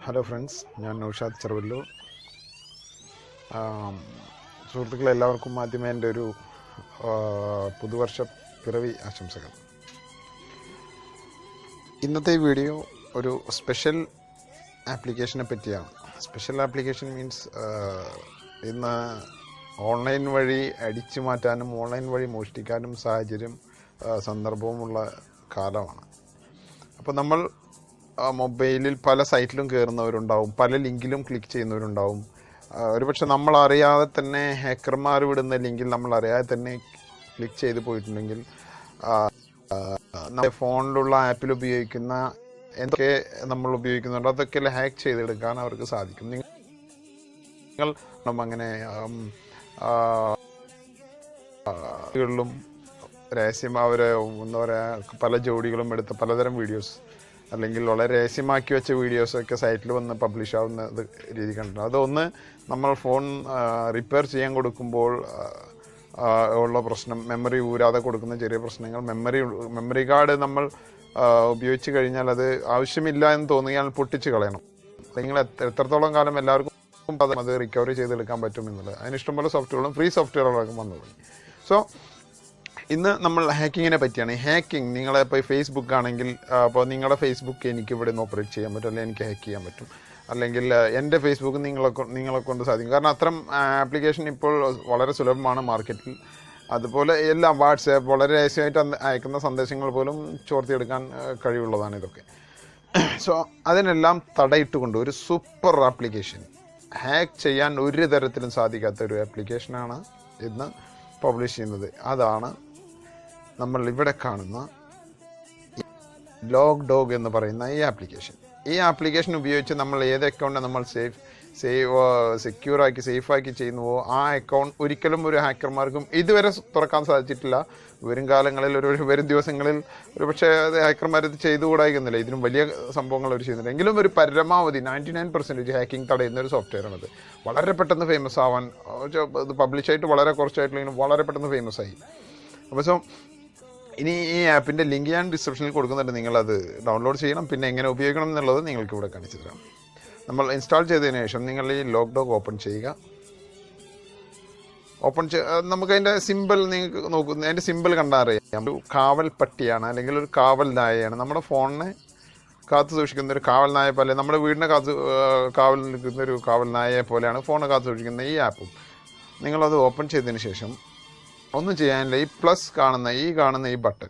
Hello friends, ഞാൻ നൗഷാദ് ചെറുവല്ലൂർ. സുഹൃത്തുക്കളെ, എല്ലാവർക്കും ആദ്യമേ എൻ്റെ ഒരു പുതുവർഷ പിറവി ആശംസകൾ. ഇന്നത്തെ വീഡിയോ ഒരു സ്പെഷ്യൽ ആപ്ലിക്കേഷനെ പറ്റിയാണ്. സ്പെഷ്യൽ ആപ്ലിക്കേഷൻ മീൻസ് ഇന്ന് ഓൺലൈൻ വഴി അടിച്ചു മാറ്റാനും ഓൺലൈൻ വഴി മോഷ്ടിക്കാനും സന്ദർഭവുമുള്ള കാലമാണ്. അപ്പോൾ നമ്മൾ മൊബൈലിൽ പല സൈറ്റിലും കയറുന്നവരുണ്ടാവും, പല ലിങ്കിലും ക്ലിക്ക് ചെയ്യുന്നവരുണ്ടാവും. ഒരുപക്ഷെ നമ്മൾ അറിയാതെ തന്നെ ഹാക്കർമാർ വിടുന്ന ലിങ്കിൽ നമ്മൾ അറിയാതെ തന്നെ ക്ലിക്ക് ചെയ്ത് പോയിട്ടുണ്ടെങ്കിൽ നമ്മുടെ ഫോണിലുള്ള ആപ്പിൽ ഉപയോഗിക്കുന്ന എന്തൊക്കെ നമ്മൾ ഉപയോഗിക്കുന്നുണ്ടോ അതൊക്കെ ഹാക്ക് ചെയ്തെടുക്കാൻ അവർക്ക് സാധിക്കും. നിങ്ങൾ അങ്ങനെ ും രഹസ്യം അവരെ എന്താ പറയുക, പല ജോഡികളും എടുത്ത പലതരം വീഡിയോസ് അല്ലെങ്കിൽ വളരെ രഹസ്യമാക്കി വെച്ച വീഡിയോസൊക്കെ സൈറ്റിൽ വന്ന് പബ്ലിഷ് ആവുന്ന രീതി കണ്ടിട്ടുണ്ട്. അതൊന്ന് നമ്മൾ ഫോൺ റിപ്പയർ ചെയ്യാൻ കൊടുക്കുമ്പോൾ ഉള്ള പ്രശ്നം, മെമ്മറി ഊരാതെ കൊടുക്കുന്ന ചെറിയ പ്രശ്നങ്ങൾ, മെമ്മറി കാർഡ് നമ്മൾ ഉപയോഗിച്ച് കഴിഞ്ഞാൽ അത് ആവശ്യമില്ല എന്ന് തോന്നിയാൽ പൊട്ടിച്ച് കളയണം. നിങ്ങൾ എത്രത്തോളം കാലം എല്ലാവർക്കും അത് റിക്കവറി ചെയ്തെടുക്കാൻ പറ്റും എന്നുള്ളത്. അതിന് ഇഷ്ടംപോലെ സോഫ്റ്റ്വെയറുകളും ഫ്രീ സോഫ്റ്റ്വെയറുകളൊക്കെ വന്നു തുടങ്ങി. സോ ഇന്ന് നമ്മൾ ഹാക്കിങ്ങിനെ പറ്റിയാണ്. ഹാക്കിങ്, നിങ്ങളിപ്പോൾ ഫേസ്ബുക്ക് ആണെങ്കിൽ അപ്പോൾ നിങ്ങളുടെ ഫേസ്ബുക്ക് എനിക്ക് ഇവിടെ നിന്ന് ഓപ്പറേറ്റ് ചെയ്യാൻ പറ്റും, അല്ലെങ്കിൽ എനിക്ക് ഹാക്ക് ചെയ്യാൻ പറ്റും, അല്ലെങ്കിൽ എൻ്റെ ഫേസ്ബുക്ക് നിങ്ങളെ കൊണ്ട് സാധിക്കും. കാരണം അത്തരം ആപ്ലിക്കേഷൻ ഇപ്പോൾ വളരെ സുലഭമാണ് മാർക്കറ്റിൽ. അതുപോലെ എല്ലാം വാട്സാപ്പ് വളരെ രഹസ്യമായിട്ട് അയക്കുന്ന സന്ദേശങ്ങൾ പോലും ചോർത്തിയെടുക്കാൻ കഴിവുള്ളതാണ് ഇതൊക്കെ. സോ അതിനെല്ലാം തടയിട്ടുകൊണ്ട് ഒരു സൂപ്പർ ആപ്ലിക്കേഷൻ, ഹാക്ക് ചെയ്യാൻ ഒരു തരത്തിലും സാധിക്കാത്ത ഒരു ആപ്ലിക്കേഷനാണ് ഇന്ന് പബ്ലിഷ് ചെയ്യുന്നത്. അതാണ് നമ്മൾ ഇവിടെ കാണുന്ന ലോഗ്ഡോഗ് എന്ന് പറയുന്ന ഈ ആപ്ലിക്കേഷൻ ഉപയോഗിച്ച് നമ്മൾ ഏത് അക്കൗണ്ട് നമ്മൾ സെക്യൂറാക്കി സേഫാക്കി ചെയ്യുന്നുവോ ആ അക്കൗണ്ട് ഒരിക്കലും ഒരു ഹാക്കർമാർക്കും ഇതുവരെ തുറക്കാൻ സാധിച്ചിട്ടില്ല. വരും കാലങ്ങളിൽ വരും ദിവസങ്ങളിൽ ഒരു പക്ഷേ അത് ഹാക്കർമാർ ഇത് ചെയ്തുകൂടായിരിക്കുന്നില്ല. ഇതിനും വലിയ സംഭവങ്ങൾ അവർ ചെയ്യുന്നില്ല. എങ്കിലും ഒരു പരമാവധി 99% ഹാക്കിംഗ് തടയുന്ന ഒരു സോഫ്റ്റ്വെയറാണത്. വളരെ പെട്ടെന്ന് ഫേമസ് ആവാൻ, ഇത് പബ്ലിഷായിട്ട് വളരെ കുറച്ചായിട്ടുണ്ടെങ്കിലും വളരെ പെട്ടെന്ന് ഫേമസ് ആയി. അപ്പോൾ സോ ഇനി ഈ ആപ്പിൻ്റെ ലിങ്ക് ഞാൻ ഡിസ്ക്രിപ്ഷനിൽ കൊടുക്കുന്നുണ്ട്. നിങ്ങളത് ഡൗൺലോഡ് ചെയ്യണം. പിന്നെ എങ്ങനെ ഉപയോഗിക്കണം എന്നുള്ളത് നിങ്ങൾക്ക് ഇവിടെ കാണിച്ചു തരാം. നമ്മൾ ഇൻസ്റ്റാൾ ചെയ്തതിന് ശേഷം നിങ്ങൾ ഈ ലോഗ്ഡോഗ് ഓപ്പൺ ചെയ്യുക. നമുക്ക് അതിൻ്റെ സിമ്പിൾ നിങ്ങൾക്ക് നോക്കുന്ന അതിൻ്റെ സിമ്പിൾ കണ്ടാൽ അറിയാം. ഒരു കാവൽ പട്ടിയാണ്, അല്ലെങ്കിൽ ഒരു കാവൽ നായയാണ്. നമ്മുടെ ഫോണിനെ കാത്തു സൂക്ഷിക്കുന്ന ഒരു കാവൽ നായ പോലെ, നമ്മുടെ വീടിനെ കാവൽ നിൽക്കുന്ന ഒരു കാവൽ നായയെ പോലെയാണ് ഫോണ് കാത്തു സൂക്ഷിക്കുന്ന ഈ ആപ്പും. നിങ്ങളത് ഓപ്പൺ ചെയ്തതിന് ശേഷം ഒന്നും ചെയ്യാനില്ല, ഈ പ്ലസ് കാണുന്ന ഈ ബട്ടൺ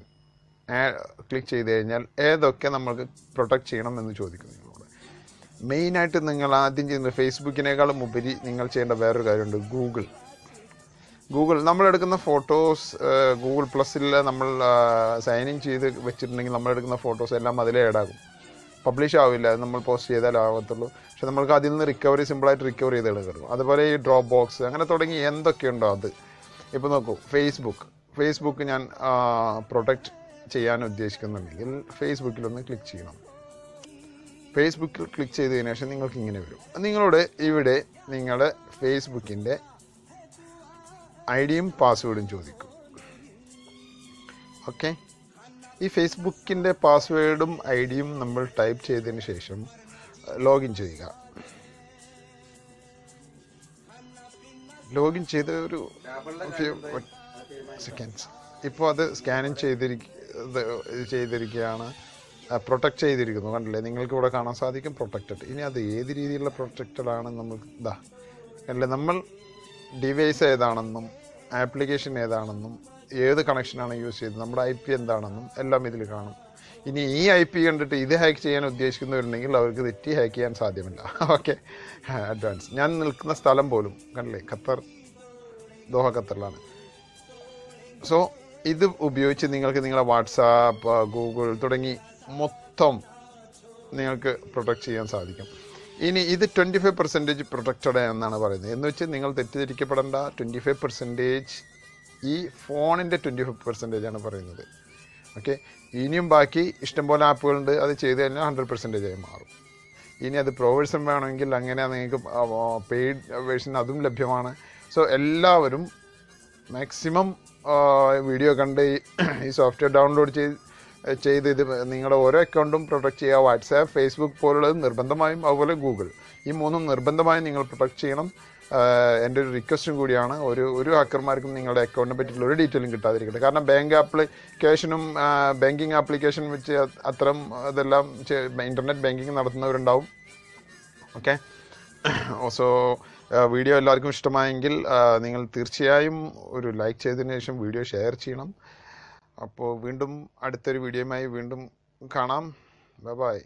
ക്ലിക്ക് ചെയ്ത് കഴിഞ്ഞാൽ ഏതൊക്കെ നമ്മൾക്ക് പ്രൊട്ടക്റ്റ് ചെയ്യണം എന്ന് ചോദിക്കും നിങ്ങളോട്. മെയിനായിട്ട് നിങ്ങൾ ആദ്യം ചെയ്യുന്നത്, ഫേസ്ബുക്കിനേക്കാളും ഉപരി നിങ്ങൾ ചെയ്യേണ്ട വേറൊരു കാര്യമുണ്ട്. ഗൂഗിൾ നമ്മളെടുക്കുന്ന ഫോട്ടോസ് ഗൂഗിൾ പ്ലസ്സിൽ നമ്മൾ സൈൻ ഇൻ ചെയ്ത് വെച്ചിട്ടുണ്ടെങ്കിൽ നമ്മളെടുക്കുന്ന ഫോട്ടോസ് എല്ലാം അതിലേ ആഡാകും. പബ്ലിഷ് ആവില്ല, അത് നമ്മൾ പോസ്റ്റ് ചെയ്താലേ ആവത്തുള്ളൂ. പക്ഷെ നമ്മൾക്ക് അതിൽ നിന്ന് സിമ്പിളായിട്ട് റിക്കവർ ചെയ്തെടുക്കും. അതുപോലെ ഈ ഡ്രോപ്പ് ബോക്സ് അങ്ങനെ തുടങ്ങി എന്തൊക്കെയുണ്ടോ അത്. ഇപ്പോൾ നോക്കൂ, ഫേസ്ബുക്ക് ഞാൻ പ്രൊട്ടക്റ്റ് ചെയ്യാൻ ഉദ്ദേശിക്കുന്നുണ്ടെങ്കിൽ ഫേസ്ബുക്കിലൊന്ന് ക്ലിക്ക് ചെയ്യണം. ഫേസ്ബുക്കിൽ ക്ലിക്ക് ചെയ്തതിന് ശേഷം നിങ്ങൾക്ക് ഇങ്ങനെ വരും. നിങ്ങളോട് ഇവിടെ നിങ്ങളുടെ ഫേസ്ബുക്കിൻ്റെ ഐഡിയും പാസ്വേഡും ചോദിക്കും. ഓക്കെ, ഈ ഫേസ്ബുക്കിൻ്റെ പാസ്വേഡും ഐഡിയും നമ്മൾ ടൈപ്പ് ചെയ്തതിന് ശേഷം ലോഗിൻ ചെയ്യുക. ലോഗിൻ ചെയ്ത് ഒരു സെക്കൻഡ്സ് ഇപ്പോൾ അത് സ്കാനിങ് ചെയ്തിരിക്കുകയാണ്. പ്രൊട്ടക്റ്റ് ചെയ്തിരിക്കുന്നു, കണ്ടില്ലേ? നിങ്ങൾക്ക് ഇവിടെ കാണാൻ സാധിക്കും പ്രൊട്ടക്റ്റഡ്. ഇനി അത് ഏത് രീതിയിലുള്ള പ്രൊട്ടക്റ്റഡ് ആണെന്ന് നമുക്ക് അല്ലേ, നമ്മൾ ഡിവൈസ് ഏതാണെന്നും ആപ്ലിക്കേഷൻ ഏതാണെന്നും ഏത് കണക്ഷനാണ് യൂസ് ചെയ്തത്, നമ്മുടെ IP എന്താണെന്നും എല്ലാം ഇതിൽ കാണും. ഇനി ഈ IP കണ്ടിട്ട് ഇത് ഹാക്ക് ചെയ്യാൻ ഉദ്ദേശിക്കുന്നവരുണ്ടെങ്കിൽ അവർക്ക് തെറ്റി ഹാക്ക് ചെയ്യാൻ സാധ്യമല്ല. Okay, advance. ഞാൻ നിൽക്കുന്ന സ്ഥലം പോലും കണ്ടില്ലേ, ദോഹ ഖത്തറിലാണ്. സോ ഇത് ഉപയോഗിച്ച് നിങ്ങൾക്ക് നിങ്ങളുടെ വാട്സാപ്പ്, ഗൂഗിൾ തുടങ്ങി മൊത്തം നിങ്ങൾക്ക് പ്രൊട്ടക്റ്റ് ചെയ്യാൻ സാധിക്കും. ഇനി ഇത് 25% പ്രൊട്ടക്റ്റഡ് എന്നാണ് പറയുന്നത്. എന്ന് വെച്ച് നിങ്ങൾ തെറ്റിദ്ധരിക്കപ്പെടേണ്ട. 25% ഈ ഫോണിൻ്റെ 25% ആണ് പറയുന്നത്. ഓക്കെ, ഇനിയും ബാക്കി ഇഷ്ടംപോലെ ആപ്പുകളുണ്ട്. അത് ചെയ്ത് കഴിഞ്ഞാൽ 100% ആയി മാറും. ഇനി അത് പ്രോ വേർഷൻ വേണമെങ്കിൽ അങ്ങനെ നിങ്ങൾക്ക് പെയ്ഡ് വേർഷൻ അതും ലഭ്യമാണ്. സോ എല്ലാവരും മാക്സിമം വീഡിയോ കണ്ട് ഈ സോഫ്റ്റ്വെയർ ഡൗൺലോഡ് ചെയ്ത് ചെയ്ത് ഇത് നിങ്ങളുടെ ഓരോ അക്കൗണ്ടും പ്രൊട്ടക്റ്റ് ചെയ്യുക. വാട്സാപ്പ്, ഫേസ്ബുക്ക് പോലുള്ളത് നിർബന്ധമായും, അതുപോലെ ഗൂഗിൾ, ഈ മൂന്നും നിർബന്ധമായും നിങ്ങൾ പ്രൊട്ടക്റ്റ് ചെയ്യണം. എൻ്റെ ഒരു റിക്വസ്റ്റും കൂടിയാണ്. ഒരു ഹാക്കർമാർക്കും നിങ്ങളുടെ അക്കൗണ്ടിനെ പറ്റിയിട്ടുള്ള ഒരു ഡീറ്റെയിലും കിട്ടാതിരിക്കട്ടെ. കാരണം ബാങ്ക് ആപ്ലിക്കേഷനും ബാങ്കിങ് ആപ്ലിക്കേഷൻ വെച്ച് അത്തരം ഇതെല്ലാം ഇൻ്റർനെറ്റ് ബാങ്കിങ് നടത്തുന്നവരുണ്ടാവും. ഓക്കെ, സോ വീഡിയോ എല്ലാവർക്കും ഇഷ്ടമായെങ്കിൽ നിങ്ങൾ തീർച്ചയായും ഒരു ലൈക്ക് ചെയ്തതിന് ശേഷം വീഡിയോ ഷെയർ ചെയ്യണം. അപ്പോൾ വീണ്ടും അടുത്തൊരു വീഡിയോയുമായി വീണ്ടും കാണാം. Bye bye.